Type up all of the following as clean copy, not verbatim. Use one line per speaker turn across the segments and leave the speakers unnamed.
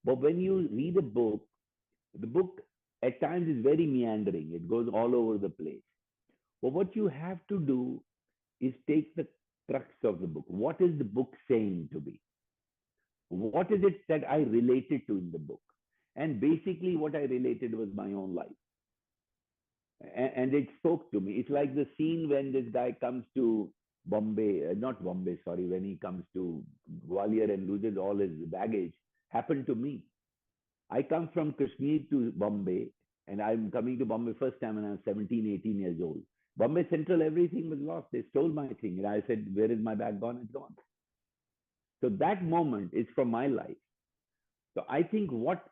But when you read a book, the book at times is very meandering. It goes all over the place. But what you have to do is take the crux of the book. What is the book saying to me? What is it that I related to in the book? And basically, what I related was my own life. And it spoke to me. It's like the scene when this guy comes to Bombay, not Bombay, sorry, when he comes to Gwalior and loses all his baggage, happened to me. I come from Kashmir to Bombay, and I'm coming to Bombay first time when I was 17, 18 years old. Bombay Central, everything was lost. They stole my thing. And I said, where is my bag gone? It's gone. So that moment is from my life. So I think what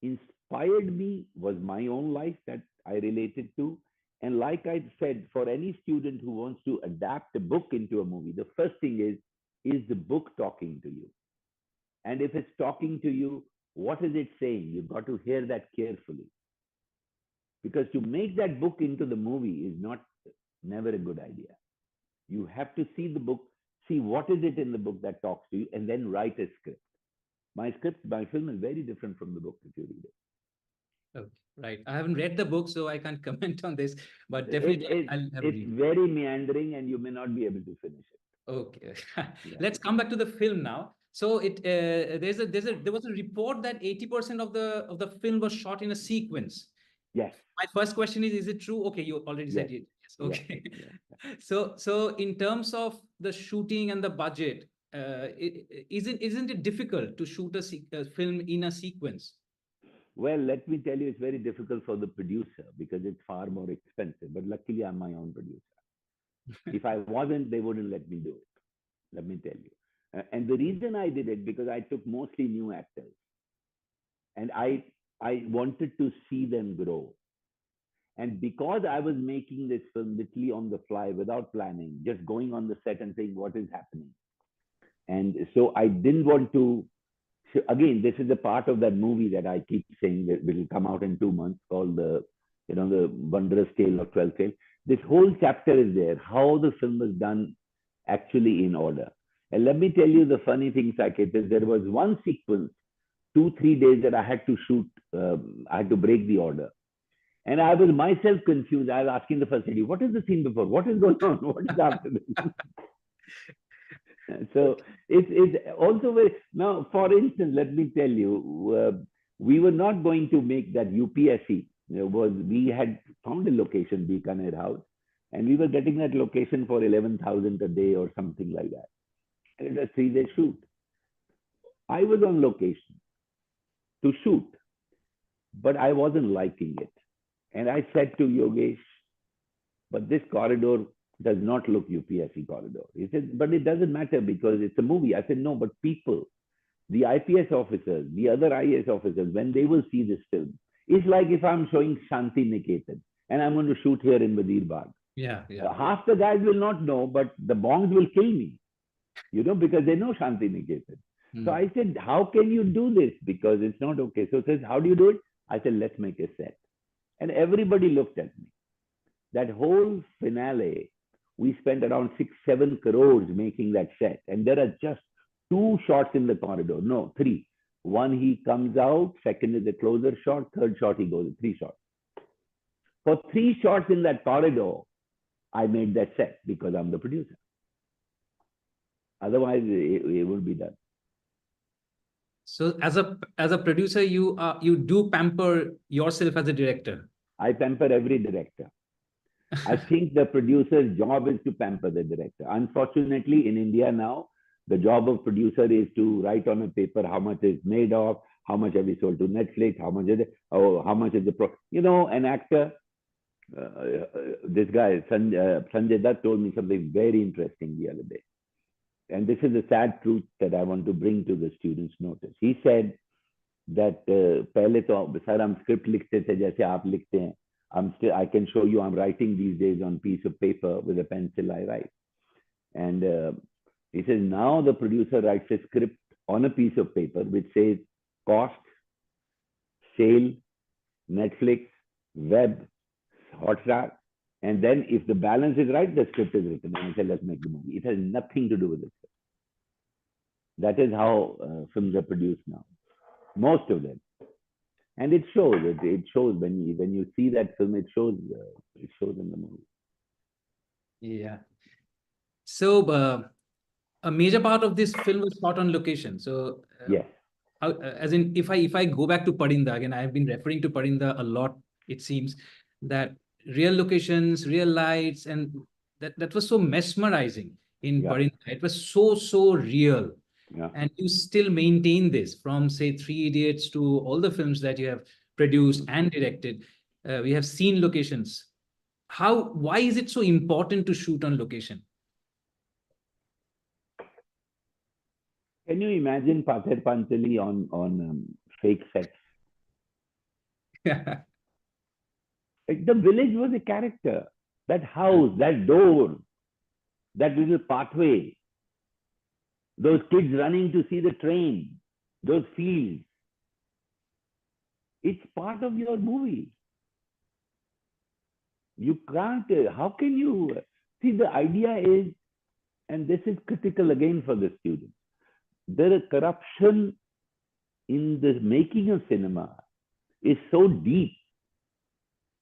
inspired me was my own life that I related to. And like I said, for any student who wants to adapt a book into a movie, the first thing is the book talking to you? And if it's talking to you, what is it saying? You've got to hear that carefully. Because to make that book into the movie is never a good idea. You have to see the book, see what is it in the book that talks to you, and then write a script. My film is very different from the book if you read it.
Okay, right. I haven't read the book, so I can't comment on this, but definitely I'll have a
It's
read.
very meandering and you may not be able to finish it.
Okay.
Yeah.
Let's come back to the film now. So there was a report that 80% of the film was shot in a sequence.
Yes.
My first question is it true? Okay, you already
Yes.
said it. Yes.
Yes.
Okay.
Yes.
So in terms of the shooting and the budget, isn't it difficult to shoot a film in a sequence?
Well, let me tell you, it's very difficult for the producer because it's far more expensive. But luckily, I'm my own producer. If I wasn't, they wouldn't let me do it. Let me tell you. And the reason I did it because I took mostly new actors, and I wanted to see them grow. And because I was making this film literally on the fly without planning, just going on the set and saying what is happening. And so I didn't want to. So again, this is a part of that movie that I keep saying that will come out in 2 months called the Wondrous Tale of 12 Fail. This whole chapter is there, how the film was done actually in order. And let me tell you the funny thing, Saket, is there was one sequence, 2, 3 days that I had to shoot. I had to break the order. And I was myself confused. I was asking the first lady, what is the scene before? What is going on? What is after this? So it's also very, now, for instance, let me tell you, we were not going to make that UPSC. We had found a location, Bikaner House, and we were getting that location for 11,000 a day or something like that. And it was a 3-day shoot. I was on location to shoot, but I wasn't liking it. And I said to Yogesh, but this corridor does not look UPSC corridor. He said, but it doesn't matter because it's a movie. I said, no, but people, the IPS officers, the other IAS officers, when they will see this film, it's like if I'm showing Shanti Niketan and I'm going to shoot here in Wadir Bagh.
Yeah.
Half the guys will not know, but the bongs will kill me, because they know Shanti Niketan. So I said, how can you do this? Because it's not okay. So he says, how do you do it? I said, let's make a set. And everybody looked at me. That whole finale, we spent around 6-7 crores making that set. And there are just 2 shots in the corridor. No, 3. One, he comes out. Second is a closer shot. Third shot, he goes. 3 shots. For 3 shots in that corridor, I made that set because I'm the producer. Otherwise, it would be done.
So as a producer, you do pamper yourself as a director.
I pamper every director. I think the producer's job is to pamper the director. Unfortunately, in India now, the job of producer is to write on a paper how much is made of, how much have we sold to Netflix, how much is it, how much is the an actor. This guy Sanjay Dutt told me something very interesting the other day, and this is a sad truth that I want to bring to the students' notice. He said that पहले तो sir हम script लिखते थे जैसे आप लिखते हैं. I can show you I'm writing these days on piece of paper with a pencil I write. And he says now the producer writes a script on a piece of paper which says cost, sale, Netflix, web, Hotstar, and then if the balance is right, the script is written. And I said, let's make the movie. It has nothing to do with the script. That is how films are produced now. most of them. And it shows. It shows when you see that film. It shows. It shows in the movie.
Yeah. So a major part of this film was shot on location. So
Yes.
as in, if I go back to Parinda again, I have been referring to Parinda a lot. It seems that real locations, real lights, and that was so mesmerizing in
Yeah.
Parinda. It was so real.
Yeah.
And you still maintain this from, say, Three Idiots to all the films that you have produced and directed. We have seen locations. Why is it so important to shoot on location?
Can you imagine Pather Panchali on fake sets?
Yeah.
Like, the village was a character. That house, that door, that little pathway, those kids running to see the train, those fields. It's part of your movie. You can't, how can you, see, the idea is, and this is critical again for the students, there is corruption in the making of cinema is so deep.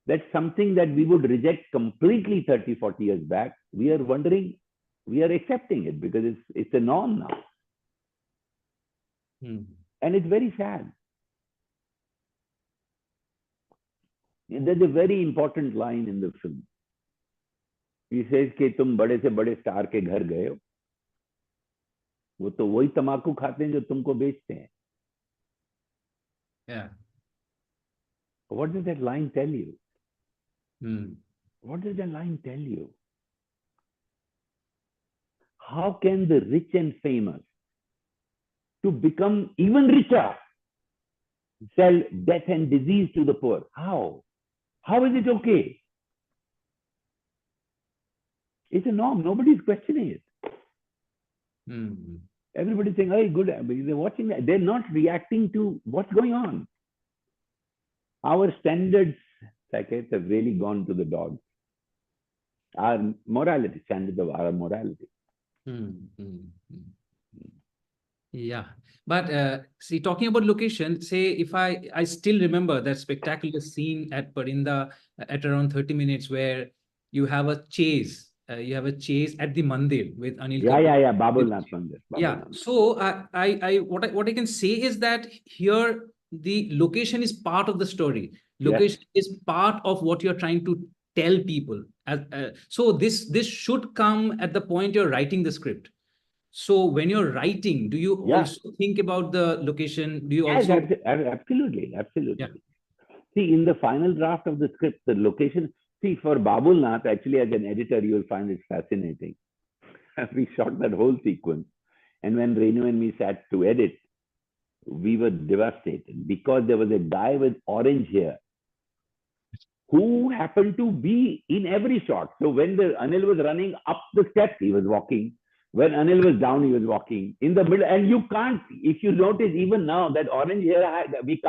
That's something that we would reject completely 30, 40 years back. We are wondering, we are accepting it because it's a norm now. And it's very sad. And there's a very important line in the film. He says कि तुम बड़े से बड़े star के घर गए हो, वो तो वही तमाकू खाते हैं जो तुमको बेचते हैं.
Yeah.
What does that line tell you?
Hmm.
What does that line tell you? How can the rich and famous, to become even richer, sell death and disease to the poor? How? How is it okay? It's a norm. Nobody's questioning it. Everybody's saying, hey, good. They're watching that. They're not reacting to what's going on. Our standards, Saket, have really gone to the dogs. Our morality, standards of our morality.
Yeah. But see, talking about location, say if I still remember that spectacular scene at Parinda at around 30 minutes where you have a chase. You have a chase at the mandir with Anil Kapoor.
Yeah. Babulnath Mandir.
Yeah. So what I can say is that here the location is part of the story. Location is part of what you're trying to tell people. So this should come at the point you're writing the script. So when you're writing, do you also think about the location? Do you also?
Absolutely.
Yeah.
See, in the final draft of the script, the location, see, for Babulnath, actually, as an editor, you'll find it fascinating. We shot that whole sequence. And when Renu and me sat to edit, we were devastated because there was a guy with orange hair who happened to be in every shot. So when Anil was running up the steps, he was walking. When Anil was down, he was walking. In the middle, and you can't, if you notice, even now, that orange hair, we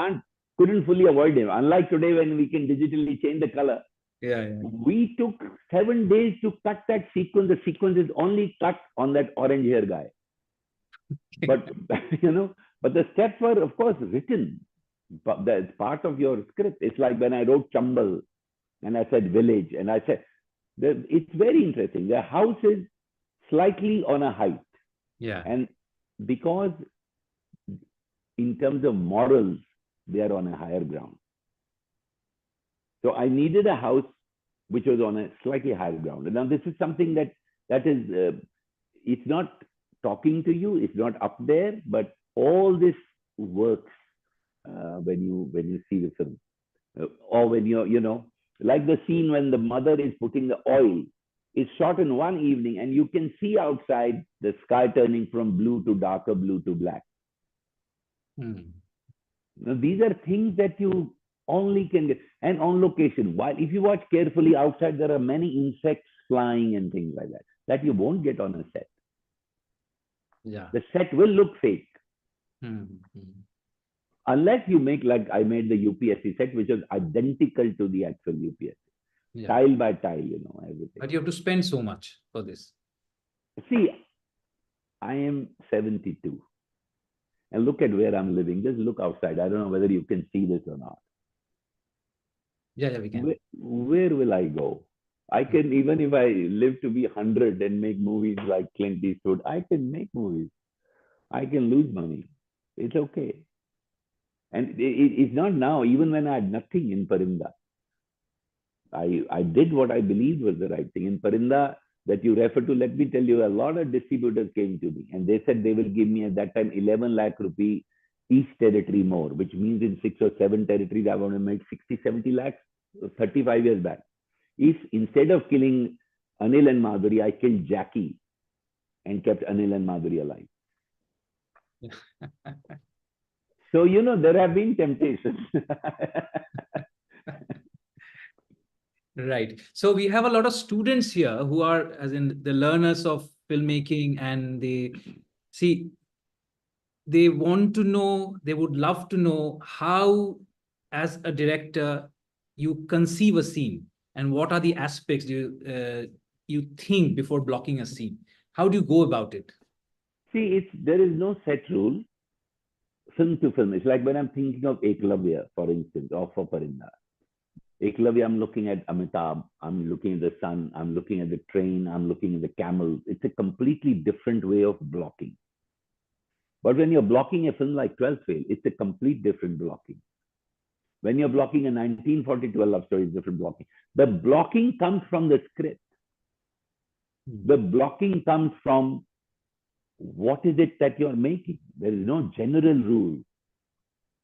couldn't fully avoid him. Unlike today when we can digitally change the color.
Yeah.
We took 7 days to cut that sequence. The sequence is only cut on that orange hair guy. But, but the steps were, of course, written. But that's part of your script. It's like when I wrote Chambal and I said village, and I said, it's very interesting. The house is slightly on a height.
Yeah.
And because in terms of morals, they are on a higher ground. So I needed a house which was on a slightly higher ground. And now this is something that is, it's not talking to you, it's not up there, but all this works when you see the film. Or when you're, like the scene when the mother is putting the oil, it's shot in one evening and you can see outside the sky turning from blue to darker blue to black. Now, these are things that you only can get, and on location. While if you watch carefully outside, there are many insects flying and things like that you won't get on a set.
Yeah.
The set will look fake. Unless you make, like I made the UPSC set, which was identical to the actual UPSC. Yeah. Tile by tile, everything.
But you have to spend so much for this.
See, I am 72. and look at where I'm living. Just look outside. I don't know whether you can see this or not.
Yeah, we can.
Where will I go? I can, even if I live to be 100 and make movies like Clint Eastwood, I can make movies. I can lose money. It's okay. And it's not now, even when I had nothing in Parinda. I did what I believed was the right thing. In Parinda, that you refer to, let me tell you, a lot of distributors came to me and they said they will give me at that time 11 lakh rupee each territory more, which means in 6 or 7 territories, I want to make 60, 70 lakhs 35 years back. If instead of killing Anil and Madhuri, I killed Jackie and kept Anil and Madhuri alive. So, there have been temptations.
Right. So we have a lot of students here who are, as in the learners of filmmaking, and they want to know, they would love to know how, as a director, you conceive a scene and what are the aspects you think before blocking a scene. How do you go about it?
See, there is no set rule. Film to film. It's like when I'm thinking of Eklavya, for instance, or for Parinda. Eklavya, I'm looking at Amitabh, I'm looking at the sun, I'm looking at the train, I'm looking at the camel. It's a completely different way of blocking. But when you're blocking a film like 12th Fail, it's a complete different blocking. When you're blocking a 1942 love story, it's different blocking. The blocking comes from the script. The blocking comes from what is it that you're making. There is no general rule.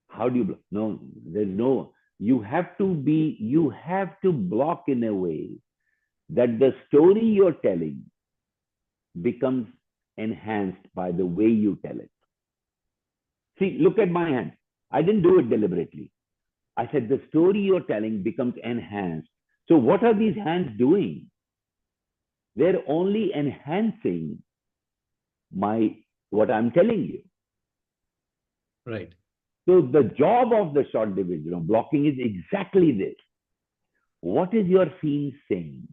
How do you block? No, there's no. You have to block in a way that the story you're telling becomes enhanced by the way you tell it. See, look at my hand. I didn't do it deliberately. I said the story you're telling becomes enhanced. So what are these hands doing? They're only enhancing what I'm telling you.
Right.
So the job of the short division of blocking is exactly this. What is your scene saying?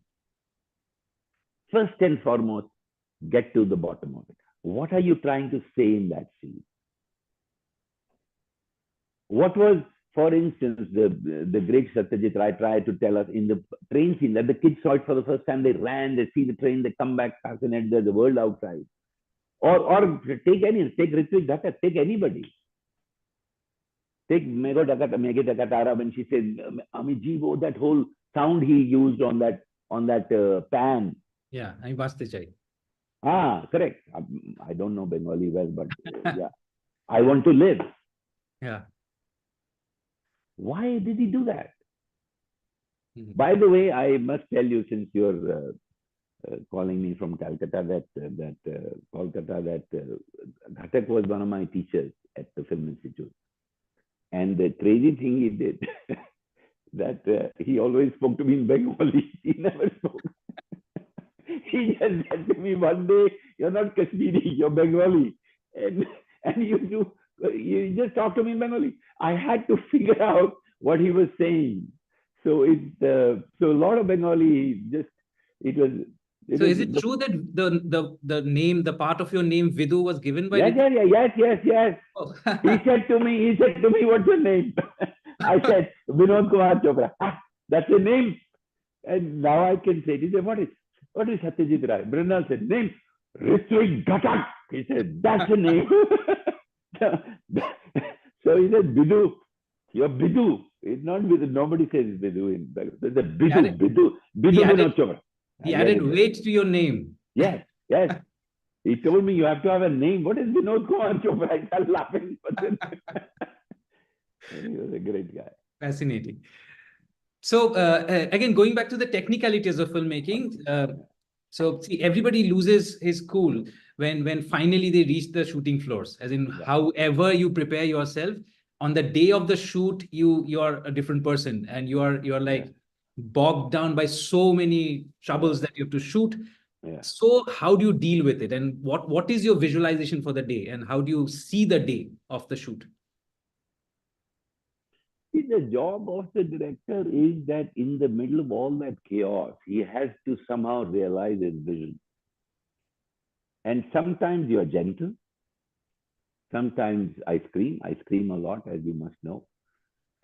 First and foremost, get to the bottom of it. What are you trying to say in that scene? What was, for instance, the great Satyajit Ray tried to tell us in the train scene that the kids saw it for the first time, they ran, they see the train, they come back fascinated, there's the world outside. Or take Ritvik Dhatak, take anybody. Take Mego Dakatara when she said, Amijivo, that whole sound he used on that pan.
Yeah, I'm Vaste Chai.
Correct. I don't know Bengali well, but yeah. I want to live.
Yeah.
Why did he do that? By the way, I must tell you, since you're calling me from Calcutta, that Ghatak was one of my teachers at the Film Institute. And the crazy thing he did, that he always spoke to me in Bengali. He never spoke. He just said to me one day, "You're not Kashmiri, you're Bengali." And you just talk to me in Bengali. I had to figure out what he was saying. So so a lot of Bengali
So is it true that the name, the part of your name Vidhu was given by
Yes.
Oh.
He said to me, "What's your name?" I said, "Vinod Kumar Chopra." That's your name. And now I can say it. He said, what is Satyajit Ray? Brindal said, name, Ritvik Dhatak. He said, that's the name. So he said, Vidhu, you're Vidhu. It's not Vidhu. Nobody says Vidhu in Bengal. It's a Vidhu Vinod Chopra.
He added weight to your name.
Yes. He told me you have to have a name. What is Vinod Kumar Chopra? I started laughing. He was a great guy.
Fascinating. So again, going back to the technicalities of filmmaking, so see, everybody loses his cool when finally they reach the shooting floors. As in, however you prepare yourself on the day of the shoot, you are a different person, and you are like bogged down by so many troubles that you have to shoot. So how do you deal with it, and what is your visualization for the day, and how do you see the day of the shoot?
See, the job of the director is that in the middle of all that chaos, he has to somehow realize his vision. And sometimes you're gentle, Sometimes I scream. I scream a lot, as you must know.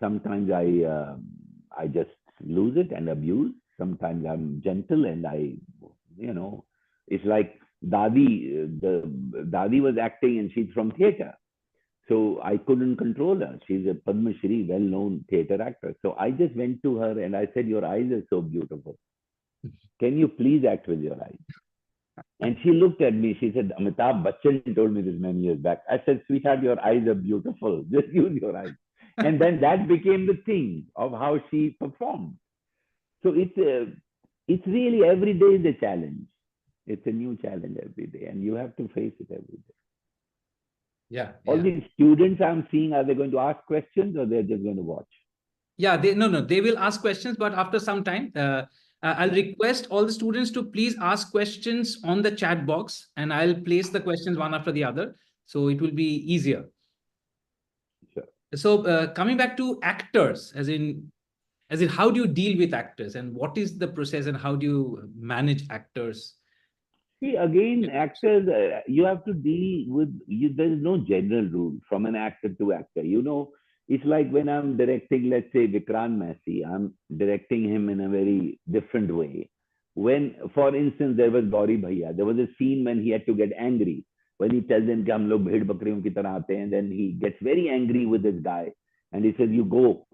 Sometimes I just lose it and abuse. Sometimes I'm gentle and you know, it's like Dadi was acting and she's from theater. So I couldn't control her. She's a Padma Shri, well-known theater actress. So I just went to her and I said, "Your eyes are so beautiful. Can you please act with your eyes?" And she looked at me. She said, "Amitabh Bachchan told me this many years back." I said, "Sweetheart, your eyes are beautiful. Just use your eyes." And then that became the thing of how she performed. So it's really every day is a challenge. It's a new challenge every day, and you have to face it every day.
Yeah,
All
yeah.
these students I'm seeing, are they going to ask questions or they're just going to watch?
Yeah, they will ask questions, but after some time, I'll
Yeah,
request all the students to please ask questions on the chat box, and I'll place the questions one after the other, so it will be easier.
sure.
So, coming back to actors, as in, how do you deal with actors, and what is the process, and how do you manage actors?
See, again, actors, you have to deal with, there is no general rule from an actor to actor. It's like when I'm directing, let's say, Vikrant Massey, I'm directing him in a very different way. When, for instance, there was Gauri Bhaiya, there was a scene when he had to get angry, when he tells him कि हम लोग भेड़ बकरियों की तरह आते हैं, then he gets very angry with this guy, and he says, "You go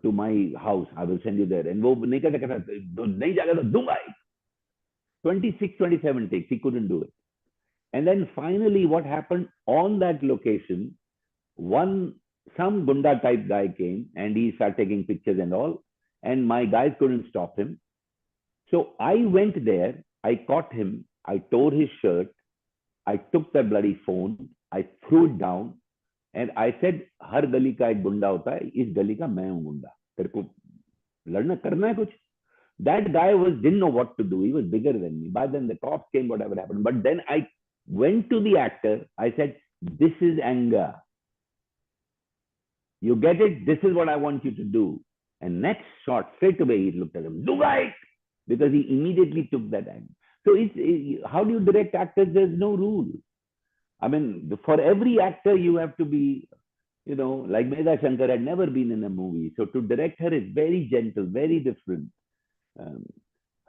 to my house, I will send you there." And वो नहीं कहता, नहीं जाएगा तो दूंगा. 26, 27 takes, he couldn't do it. And then finally, what happened on that location, some Gunda type guy came and he started taking pictures and all, and my guys couldn't stop him. So I went there, I caught him, I tore his shirt, I took that bloody phone, I threw it down, and I said, "हर गली का एक गुंडा होता है, इस गली का मैं हूं गुंडा, तेरे को लड़ना करना है कुछ." That guy didn't know what to do. He was bigger than me. But then the cops came, whatever happened. But then I went to the actor. I said, "This is anger. You get it? This is what I want you to do." And next shot, straight away, he looked at him, "Do right!" Because he immediately took that anger. So how do you direct actors? There's no rule. I mean, for every actor, you have to be, like Medha Shankar had never been in a movie. So to direct her is very gentle, very different. Um,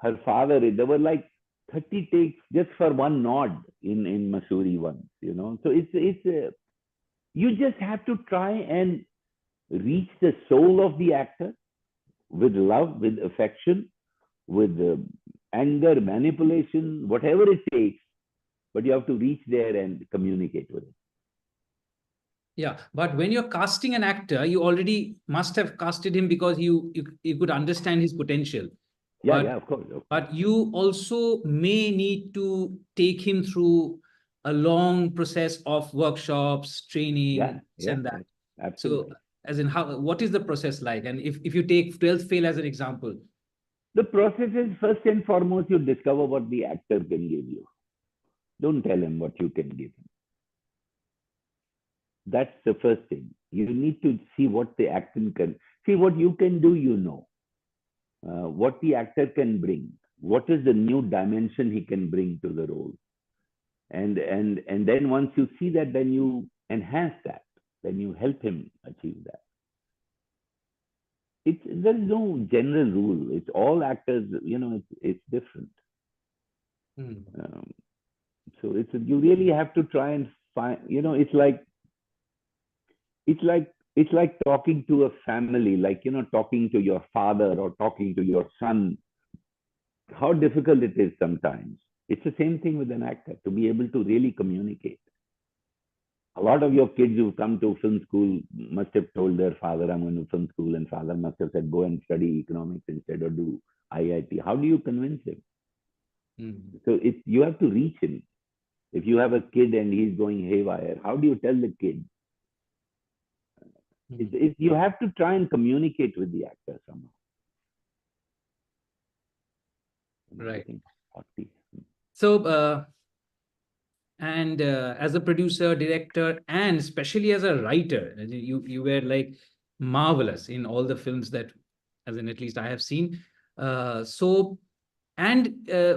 Her father, there were like 30 takes just for one nod in Masuri once, So you just have to try and reach the soul of the actor with love, with affection, with anger, manipulation, whatever it takes. But you have to reach there and communicate with it.
Yeah, but when you're casting an actor, you already must have casted him because you could understand his potential.
Yeah,
But
yeah, of course.
but you also may need to take him through a long process of workshops, training,
Yeah,
and that.
yeah,
So,
absolutely.
as in, what is the process like? And if you take 12th fail as an example.
The process is, first and foremost, you discover what the actor can give you. Don't tell him what you can give him. That's the first thing. You need to see what the actor can. See what you can do, what the actor can bring. What is the new dimension he can bring to the role? And then once you see that, then you enhance that. Then you help him achieve that. There is no general rule. It's all actors, it's different. So you really have to try and find, it's like talking to a family, like, talking to your father or talking to your son. How difficult it is sometimes. It's the same thing with an actor, to be able to really communicate. A lot of your kids who come to film school must have told their father, "I'm going to film school," and father must have said, "Go and study economics instead or do IIT." How do you convince him? So you have to reach him. If you have a kid and he's going haywire, how do you tell the kid? You have to try and communicate with the actor somehow.
Right. So, and as a producer, director, and especially as a writer, you were like marvelous in all the films that, as in at least I have seen. And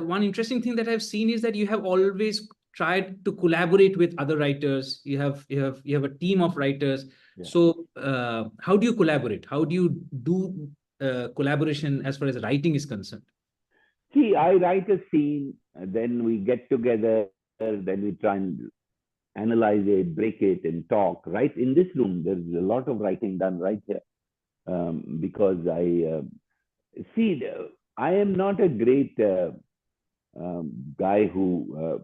one interesting thing that I've seen is that you have always tried to collaborate with other writers. You have a team of writers.
Yeah.
So how do you collaborate? How do you do collaboration as far as writing is concerned?
See, I write a scene, then we get together, then we try and analyze it, break it, and talk. Right in this room, there's a lot of writing done right here, because I see. I am not a great guy who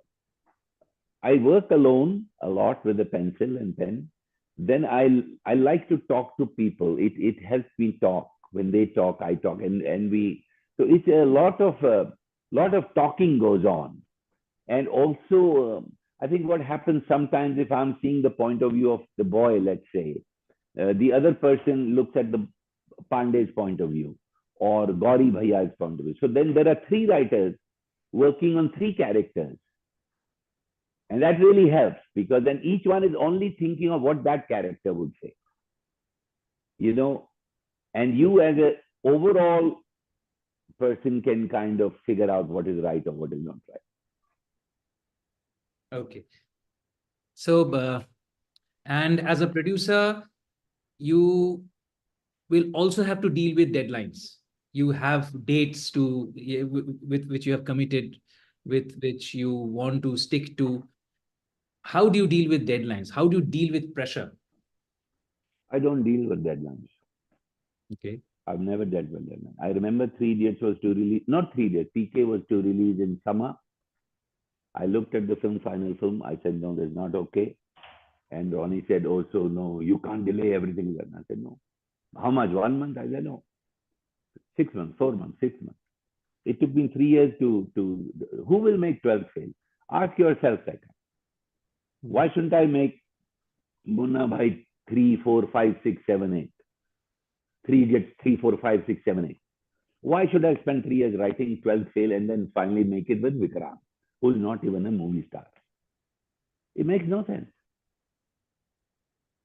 I work alone a lot with a pencil and pen. Then I like to talk to people. It helps me talk. When they talk, I talk, and we. So it's a lot of talking goes on, and also I think what happens sometimes, if I'm seeing the point of view of the boy, let's say, the other person looks at the Pandey's point of view or Gauri Bhaiya's point of view. So then there are three writers working on three characters. And that really helps, because then each one is only thinking of what that character would say. You know, and you as an overall person can kind of figure out what is right or what is not right.
Okay. So, and as a producer, you will also have to deal with deadlines. You have dates with which you have committed, with which you want to stick to. How do you deal with deadlines? How do you deal with pressure?
I don't deal with deadlines.
Okay.
I've never dealt with deadlines. I remember Three Idiots was to release, not 3 Idiots, PK was to release in summer. I looked at the film, final film. I said, no, that's not okay. And Ronnie said, oh, so no, you can't delay everything. I said, no. How much? 1 month? I said, no. 6 months, 4 months, 6 months. It took me 3 years to who will make 12th fail? Ask yourself that. Why shouldn't I make Munna Bhai 3, 4, 5, 6, 7, 8? 3 Idiots, 3, 4, 5, 6, 7, 8. Why should I spend 3 years writing 12th fail and then finally make it with Vikram, who is not even a movie star? It makes no sense.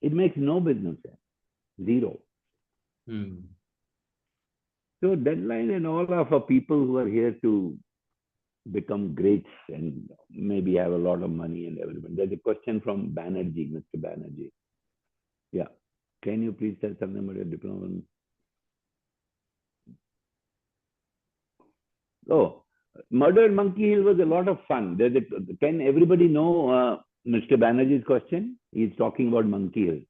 It makes no business sense. Zero. So deadline and all are for people who are here to become greats and maybe have a lot of money and everything. There's a question from Banerjee, Mr. Banerjee. Yeah. Can you please tell something about your diploma? Oh, Murder at Monkey Hill was a lot of fun. Can everybody know Mr. Banerjee's question? He's talking about Monkey Hill.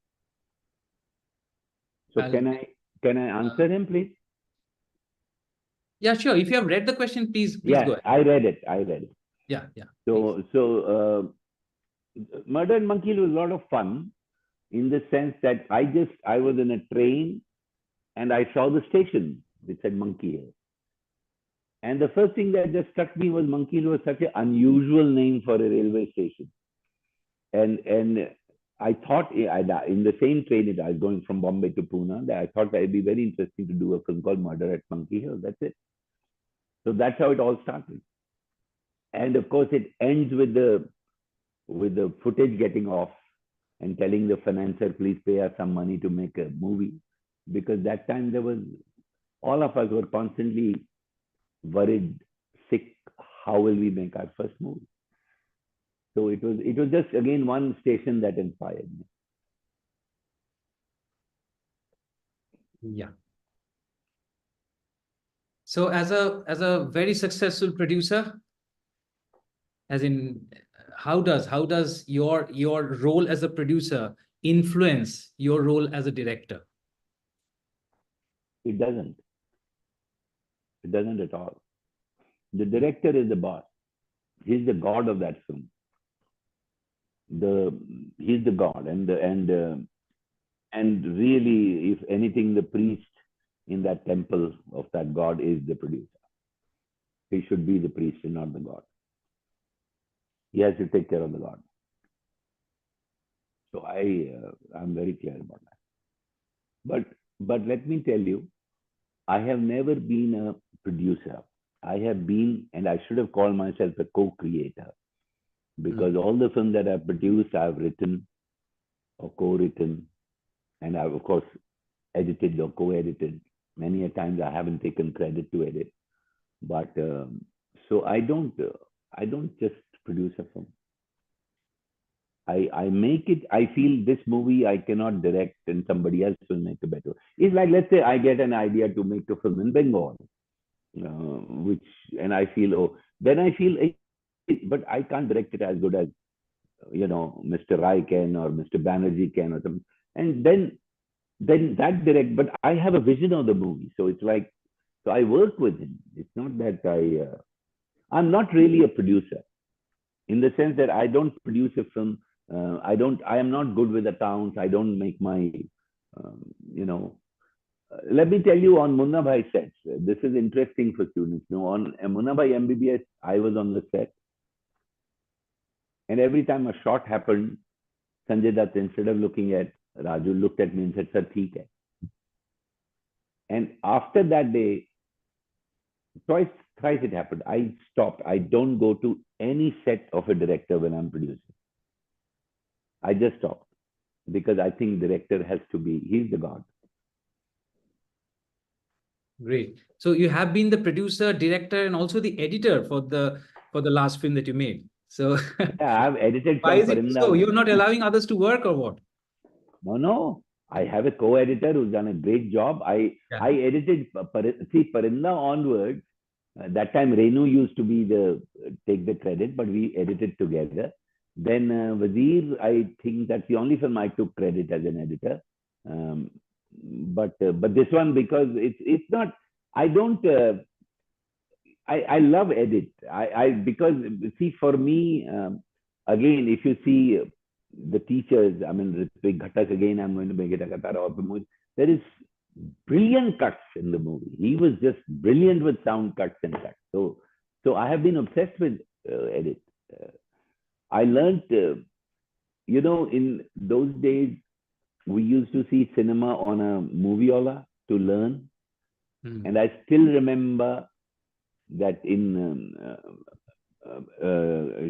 So can I answer him, please?
Yeah, sure. If you have read the question, please go ahead.
I read it.
Yeah.
So Murder at Monkey Hill was a lot of fun, in the sense that I was in a train and I saw the station which said Monkey Hill. And the first thing that just struck me was Monkey Hill was such an unusual name for a railway station. And I thought in the same train, I was going from Bombay to Pune, that I thought that it'd be very interesting to do a film called Murder at Monkey Hill. That's it. So that's how it all started. And of course, it ends with the footage getting off and telling the financier, please pay us some money to make a movie. Because that time all of us were constantly worried, sick, how will we make our first movie? So it was just, again, one station that inspired me.
Yeah. So as a very successful producer, as in, how does your role as a producer influence your role as a director?
It doesn't. It doesn't at all. The director is the boss. He's the god of that film. He's the god, and really, if anything, the priest in that temple of that god is the producer. He should be the priest and not the god. He has to take care of the god. So I'm very clear about that. But let me tell you, I have never been a producer. I have been, and I should have called myself a co-creator, because all the films that I've produced, I've written or co-written, and I've, of course, edited or co-edited. Many a times I haven't taken credit to edit. But so I don't just produce a film. I make it, I feel this movie I cannot direct and somebody else will make a better. It's like, let's say I get an idea to make a film in Bengal, which, and I feel, oh, then I feel, but I can't direct it as good as, Mr. Rai can or Mr. Banerjee can or something. And then that direct, but I have a vision of the movie. So it's like, so I work with him. It's not that I'm not really a producer in the sense that I don't produce a film. I am not good with accounts. I don't make my, um, you know, let me tell you on Munna Bhai sets. This is interesting for students. On Munna Bhai MBBS, I was on the set, and every time a shot happened, Sanjay Dutt, instead of looking at Raju, looked at me and said, "Sir, theek hai." And after that day, twice, thrice it happened. I stopped. I don't go to any set of a director when I'm producing. I just stopped because I think director has to be, he's the god.
Great. So you have been the producer, director, and also the editor for the last film that you made. So
Yeah, I've edited
why
from
is it so?
Parinda.
You're not allowing others to work or what?
No. I have a co-editor who's done a great job.
Yeah.
I edited, see, Parinda onwards. That time Renu used to be take the credit, but we edited together. Then Wazir, I think that's the only film I took credit as an editor. Um, but this one, because it's not, I don't I love edit. Because see, for me, again, if you see the teachers, I mean, Ritvik Ghatak, again, I'm going to make it a Katara. There is brilliant cuts in the movie. He was just brilliant with sound cuts and cuts. So I have been obsessed with edit. I learned, in those days, we used to see cinema on a movieola to learn. And I still remember that in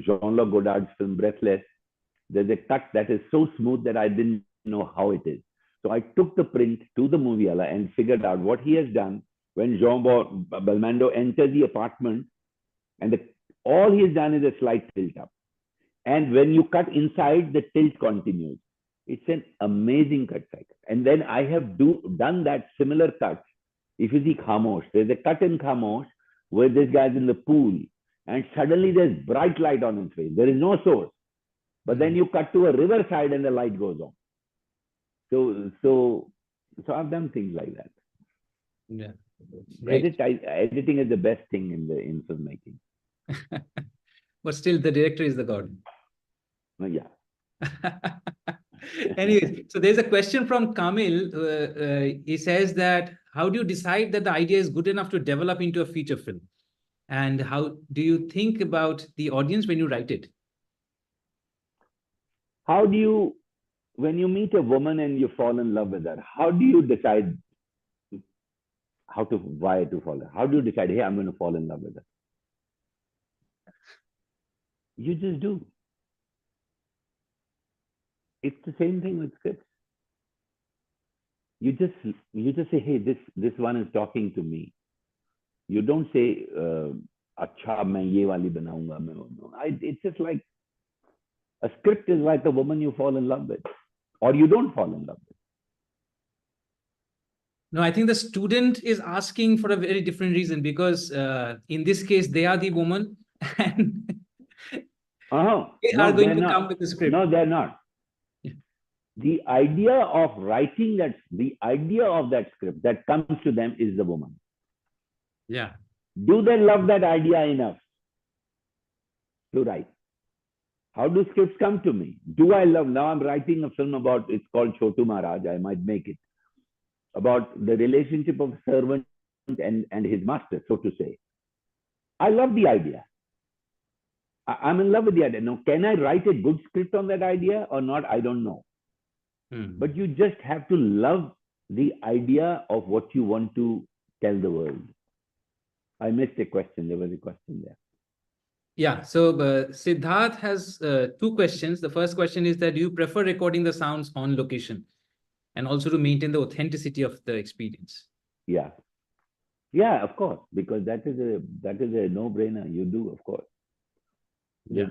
Jean-Luc Godard's film Breathless, there's a cut that is so smooth that I didn't know how it is. So I took the print to the movieola and figured out what he has done when Jean Belmondo enters the apartment, and all he has done is a slight tilt up. And when you cut inside, the tilt continues. It's an amazing cut cycle. And then I have done that similar cut. If you see Khamosh, there's a cut in Khamosh where this guy's in the pool and suddenly there's bright light on his face. There is no source. But then you cut to a riverside and the light goes on. So I've done things like that.
Yeah.
Editing is the best thing in filmmaking.
But still, the director is the god.
Yeah.
Anyways, so there's a question from Kamil. He says that, how do you decide that the idea is good enough to develop into a feature film? And how do you think about the audience when you write it?
How do you, when you meet a woman and you fall in love with her, how do you decide why to fall in love? How do you decide, hey, I'm going to fall in love with her? You just do. It's the same thing with scripts. You just say, hey, this one is talking to me. You don't say, acha, main ye wali banaunga. It's just like, a script is like a woman you fall in love with, or you don't fall in love with.
No, I think the student is asking for a very different reason, because in this case, they are the woman and they are going to come with the script.
No, they're not. The idea of writing the idea of that script that comes to them is the woman.
Yeah.
Do they love that idea enough to write? How do scripts come to me? Do I love, now I'm writing a film about, it's called Chotu Maharaj, I might make it, about the relationship of servant and his master, so to say. I love the idea. I'm in love with the idea. Now, can I write a good script on that idea or not? I don't know. But you just have to love the idea of what you want to tell the world. I missed a question. There was a question there.
Yeah. So Siddharth has two questions. The first question is that, do you prefer recording the sounds on location and also to maintain the authenticity of the experience?
Yeah. Yeah, of course, because that is a no-brainer. You do, of course.
Yeah.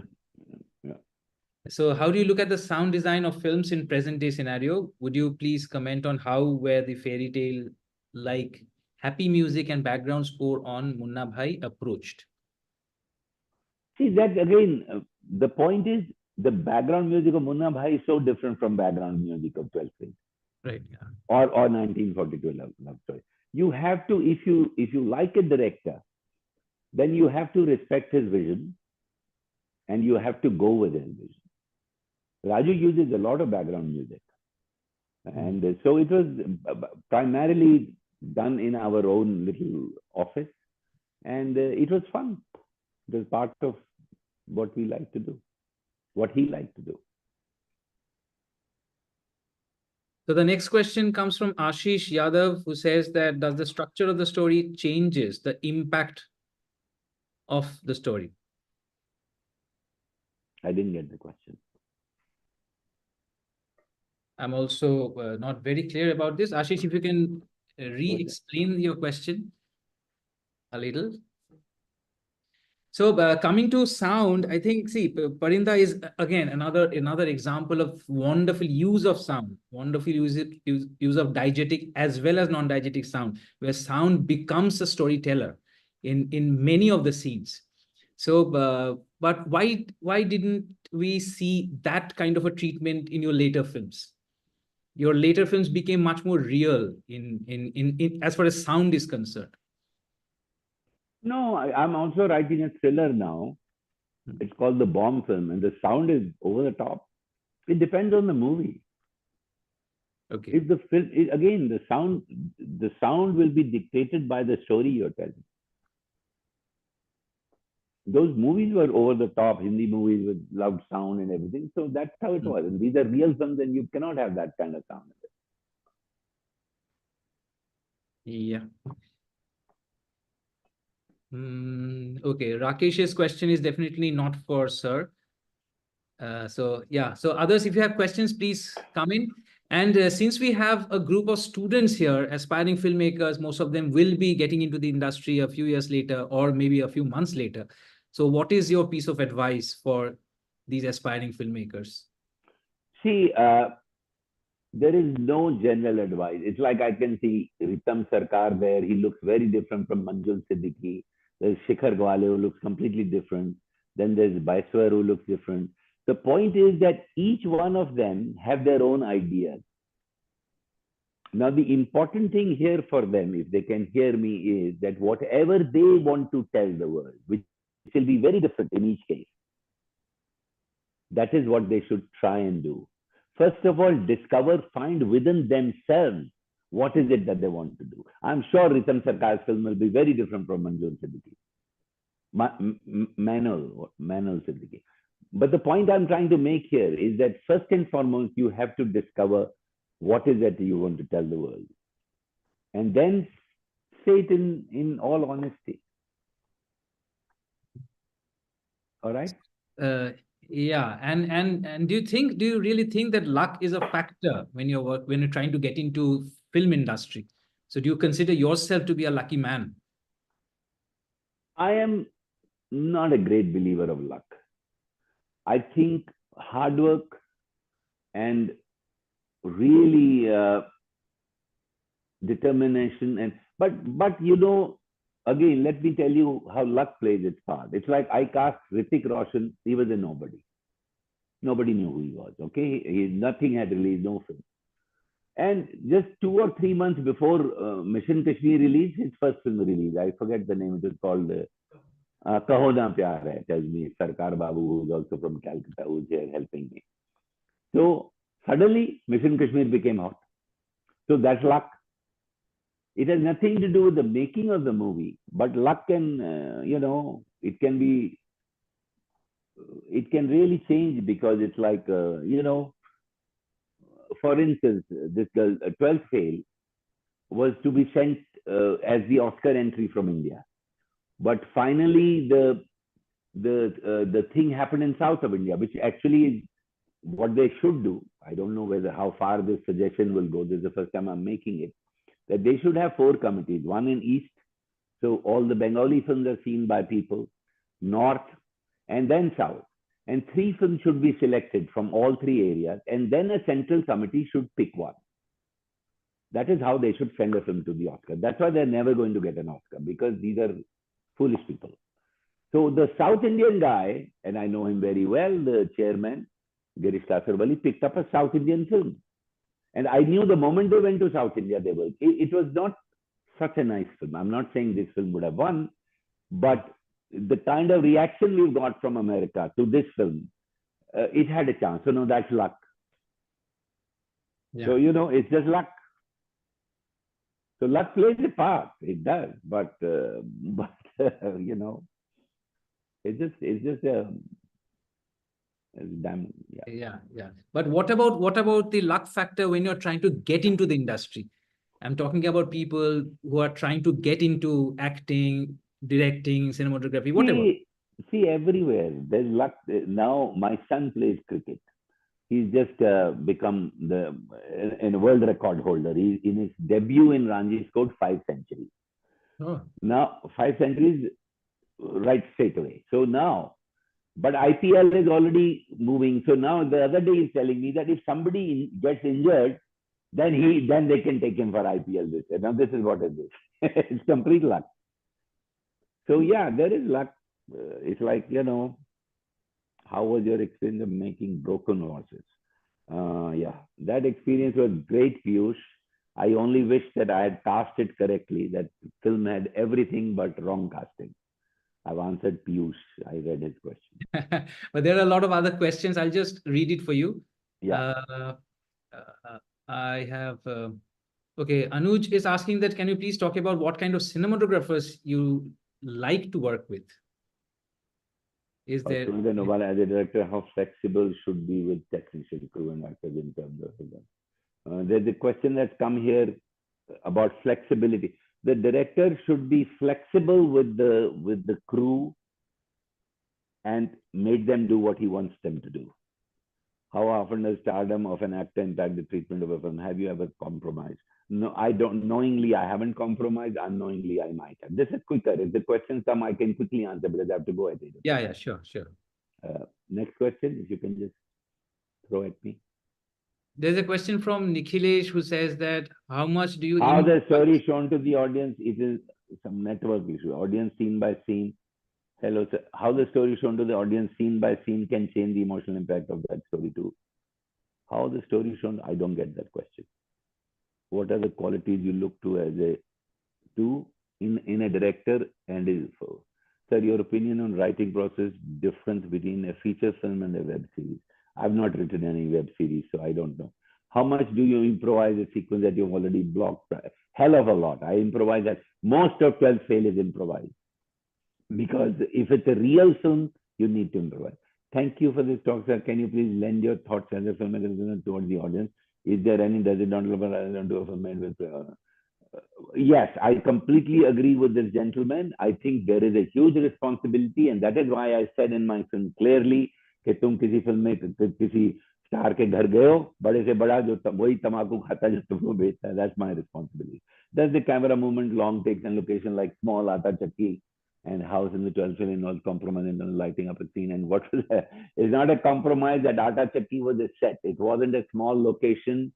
So how do you look at the sound design of films in present day scenario? Would you please comment on how were the fairy tale like happy music and background score on Munna Bhai approached?
See, that again, the point is the background music of Munna Bhai is so different from background music of 12th Grade
Right. Yeah.
or 1942 love story. You have to, if you like a director, then you have to respect his vision and you have to go with his vision. Raju uses a lot of background music. And so it was primarily done in our own little office. And it was fun. It was part of what we like to do, what he liked to do.
So the next question comes from Ashish Yadav, who says that does the structure of the story changes the impact of the story?
I didn't get the question.
I'm also not very clear about this. Ashish, if you can re-explain your question a little. So coming to sound, I think, see, Parinda is again another example of wonderful use of sound, wonderful use of diegetic as well as non-diegetic sound, where sound becomes a storyteller in many of the scenes. So, but why didn't we see that kind of a treatment in your later films? Your later films became much more real in as far as sound is concerned.
No, I'm also writing a thriller now. It's called The Bomb Film, and the sound is over the top. It depends on the movie.
Okay.
If the film, again, the sound will be dictated by the story you're telling. Those movies were over the top, Hindi movies with loud sound and everything. So that's how it was. And these are real films, and you cannot have that kind of sound.
Yeah. Okay, Rakesh's question is definitely not for sir. So yeah, so others, if you have questions, please come in. And since we have a group of students here, aspiring filmmakers, most of them will be getting into the industry a few years later or maybe a few months later. So what is your piece of advice for these aspiring filmmakers?
See, there is no general advice. It's like I can see Ritam Sarkar there. He looks very different from Manjul Siddiqui. There's Shikhar Gwale who looks completely different. Then there's Baiswar who looks different. The point is that each one of them have their own ideas. Now, the important thing here for them, if they can hear me, is that whatever they want to tell the world, which will be very different in each case, that is what they should try and do. First of all, discover, find within themselves what is it that they want to do. I'm sure Ritam Sarkar's film will be very different from Manjul Siddiqui. Manal Siddiqui. But the point I'm trying to make here is that first and foremost, you have to discover what is it you want to tell the world. And then say it in all honesty. All right?
Yeah, and do you really think that luck is a factor when you're trying to get into film industry? So do you consider yourself to be a lucky man?
I am not a great believer of luck. I think hard work and really determination but you know, again, let me tell you how luck plays its part. It's like I cast Hrithik Roshan. He was a nobody. Nobody knew who he was. Okay, nothing had released, no film. And just 2 or 3 months before Mission Kashmir release, his first film release, I forget the name. It was called Kaho Na Pyar Hai. Tells me Sarkar Babu, who's also from Calcutta, who's here helping me. So suddenly, Mission Kashmir became hot. So that's luck. It has nothing to do with the making of the movie, but luck can, you know, it can really change because it's like, you know, for instance, this girl, 12th Fail, was to be sent as the Oscar entry from India. But finally, the thing happened in south of India, which actually is what they should do. I don't know how far this suggestion will go. This is the first time I'm making it. That they should have 4 committees, one in East, so all the Bengali films are seen by people, North, and then South. and 3 films should be selected from all 3 areas, and then a central committee should pick one. That is how they should send a film to the Oscar. That's why they're never going to get an Oscar, because these are foolish people. So the South Indian guy, and I know him very well, the chairman, Girish Kasarwali, picked up a South Indian film. And I knew the moment they went to South India, they were. It was not such a nice film. I'm not saying this film would have won, but the kind of reaction we've got from America to this film, it had a chance. So no, that's luck.
Yeah.
So, it's just luck. So luck plays a part. It does, but it's just a damn, yeah.
Yeah. But what about the luck factor when you're trying to get into the industry? I'm talking about people who are trying to get into acting, directing, cinematography, whatever.
See, everywhere there's luck. Now my son plays cricket. He's just become a world record holder. He, in his debut in Ranji, scored 5 centuries.
Oh.
Now 5 centuries right straight away. So now, but IPL is already moving. So now the other day he's telling me that if somebody gets injured, then they can take him for IPL this year. Now this is what it is. It's complete luck. So yeah, there is luck. It's like, how was your experience of making broken horses? Yeah, that experience was great, Piyush. I only wish that I had cast it correctly. That film had everything but wrong casting. I've answered Piyush. I read his question.
But there are a lot of other questions. I'll just read it for you.
Yeah.
I have... okay, Anuj is asking that, can you please talk about what kind of cinematographers you like to work with? Is there...
As a director, how flexible should be with technician, crew and actors in terms of... there's a question that's come here about flexibility. The director should be flexible with the crew and make them do what he wants them to do. How often does stardom of an actor impact the treatment of a film? Have you ever compromised? No, I don't. Knowingly, I haven't compromised. Unknowingly, I might have. This is quicker. If the questions come, I can quickly answer because I have to go at it.
Yeah, sure.
Next question, if you can just throw at me.
There's a question from Nikhilesh who says that, how much do you...
How the story shown to the audience? It is some network issue. Audience scene by scene. Hello, sir. How the story shown to the audience scene by scene can change the emotional impact of that story too. How the story shown? I don't get that question. What are the qualities you look to in a director and his... Sir, your opinion on writing process, difference between a feature film and a web series. I've not written any web series, so I don't know. How much do you improvise a sequence that you've already blocked? Hell of a lot. I improvise that. Most of 12 Fail is improvised. Because if it's a real film, you need to improvise. Thank you for this talk, sir. Can you please lend your thoughts as a filmmaker towards the audience? Is there any, does it not do a film made with... yes, I completely agree with this gentleman. I think there is a huge responsibility, and that is why I said in my film clearly कि तुम किसी film में किसी star के घर गए हो, बड़े से बड़ा जो वही तमाकू खाता है जो तुमको बेचता है. That's my responsibility. Does the camera movement, long takes and location like small Atta Chakki and House in the 12th Fail involves compromise in lighting up a scene? And what was that? It's not a compromise. That Atta Chakki was a set. It wasn't a small location.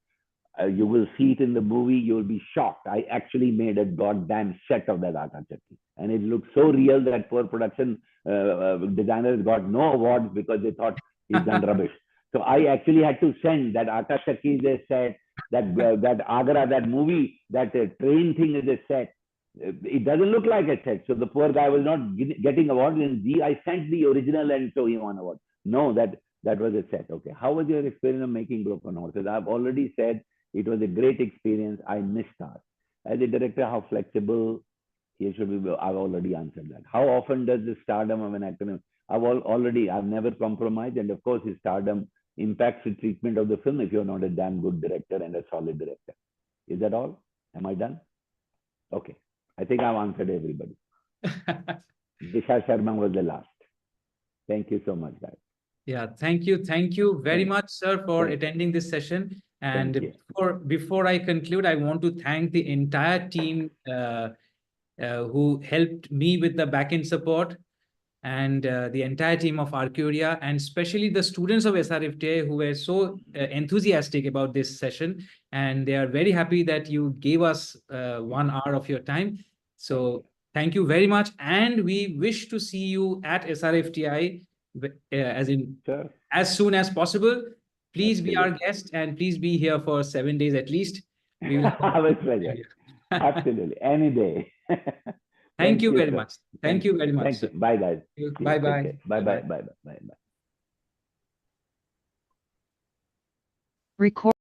You will see it in the movie. You will be shocked. I actually made a goddamn set of that Atta Chakki. And it looked so real that poor production designers got no awards because they thought he's done rubbish. So I actually had to send that Atta Chakki is a set, that Agra, that movie, that train thing is a set. It doesn't look like a set. So the poor guy was not getting awards. And I sent the original and so he won award. No, that was a set. Okay. How was your experience of making Broken Horses? I've already said it was a great experience. I missed that. As a director, how flexible he should be. I've already answered that. How often does the stardom of an actor? I've never compromised. And of course, his stardom impacts the treatment of the film if you're not a damn good director and a solid director. Is that all? Am I done? Okay. I think I've answered everybody. Disha Sharma was the last. Thank you so much, guys.
Yeah, thank you. Thank you very much, sir, for attending this session. And before I conclude, I want to thank the entire team who helped me with the backend support. and the entire team of Arcuria, and especially the students of SRFTI who were so enthusiastic about this session. And they are very happy that you gave us 1 hour of your time. So thank you very much. And we wish to see you at SRFTI
Sure.
as soon as possible. Please be our
Absolutely.
guest and please be here for 7 days at least. We will
With pleasure. Absolutely. Any day.
Thank you
you,
very
sir.
much. Thank you very much,
Thank you.
sir.
Bye, guys.
Bye
Take
bye.
care. Bye, bye, bye, bye, bye, bye.
Record.